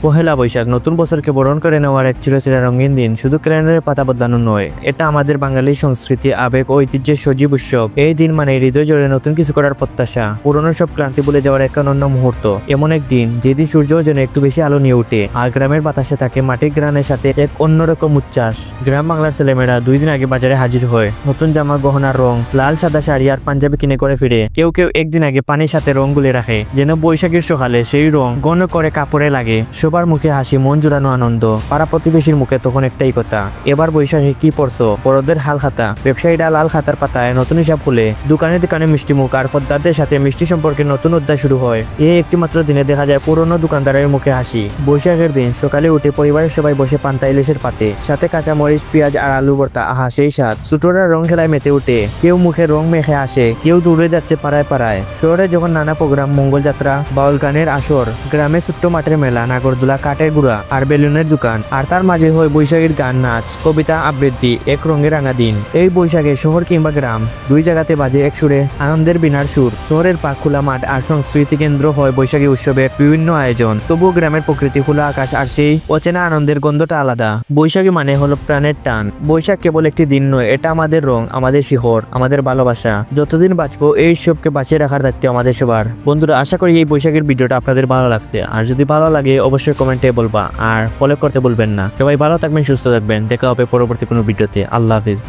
পহেলা বৈশাখ নতুন বছরকে বরণ করে নেওয়ার এক চিরচেরা রঙিন দিন। শুধু ক্যালেন্ডারের পাতা বদলানো নয়, এটা আমাদের বাঙালি সংস্কৃতি, আবেগ ও ঐতিহ্যের সজীব উৎসব। এই দিন মানে হৃদয় জুড়ে নতুন কিছু করার প্রত্যাশা, পুরনো সব ক্লান্তি ভুলে যাওয়ার এক অনন্য মুহূর্ত। এমন এক দিন যেদিন সূর্য যেন একটু বেশি আলো নিয়ে ওঠে, আর গ্রামের বাতাসে থাকে মাটির গ্রানের সাথে এক অন্যরকম উচ্ছ্বাস। গ্রাম বাংলার ছেলেমেয়েরা 2 দিন আগে বাজারে হাজির হয়, নতুন জামা, গহনার রং, লাল সাদা শাড়ি আর পাঞ্জাবি কিনে করে ফিরে। কেউ কেউ একদিন আগে পানির সাথে রং গুলে রাখে, যেন বৈশাখীর সকালে সেই রং ঘন করে কাপড়ে লাগে। সবার মুখে হাসি, মন জুড়ানো আনন্দ। পাড়া প্রতিবেশীর মুখে তখন একটাই কথা, এবার বৈশাখে কি পড়ছো? বড়দের হাল খাতা। ব্যবসায়ীরা লাল খাতার পাতায় নতুন হিসাব খুলে, দোকানে দোকানে মিষ্টি মুখ আর পদ্মারদের সাথে মিষ্টি সম্পর্কে নতুন অধ্যায় শুরু হয়। এই একটি মাত্র দিনে দেখা যায় পুরনো দোকানদারের মুখে হাসি। বৈশাখের দিন সকালে উঠে পরিবারের সবাই বসে পান্তা ইলিশের পাতে, সাথে কাঁচা মরিচ, পেঁয়াজ আর আলু ভর্তা। আহা সেই স্বাদ! ছোটরা রং খেলায় মেতে উঠে, কেউ মুখে রং মেখে আসে, কেউ দূরে যাচ্ছে পাড়ায় পাড়ায়। শহরে যখন নানা প্রোগ্রাম, মঙ্গল যাত্রা, বাউল গানের আসর, গ্রামে ছোট্ট মাঠের মেলা, নাগরদোলা, কাঠের গুঁড়া আর বেলুনের দোকান, আর তার মাঝে হয় বৈশাখীর গান, নাচ, কবিতা, আবৃত্তি। এক রঙে রাঙা দিন। এই বৈশাখে শহর কিংবা গ্রাম, 2 জায়গাতে বাজে এক সুরে আনন্দের বিনার সুর। শহরের পার্ক, খোলা মাঠ আর সংস্কৃতি কেন্দ্র হয় বৈশাখী উৎসবের বিভিন্ন আয়োজন। তবুও গ্রামের প্রকৃতি, খোলা আকাশ আর সেই অচেনা আনন্দের গন্ধটা আলাদা। বৈশাখী মানে হলো প্রাণের টান। বৈশাখ কেবল একটি দিন নয়, এটা আমাদের রং, আমাদের শিহর, আমাদের ভালোবাসা। যতদিন বাঁচবো এই উৎসবকে বাঁচিয়ে রাখার দায়িত্ব আমাদের সবার। বন্ধুরা, আশা করি এই বৈশাখের ভিডিওটা আপনাদের ভালো লাগছে, আর যদি ভালো লাগে অবশ্যই কমেন্টে বলবা, আর ফলো করতে ভুলবেন না। সবাই ভালো থাকবেন, সুস্থ থাকবেন। দেখা হবে পরবর্তী কোনো ভিডিওতে। আল্লাহ হাফিজ।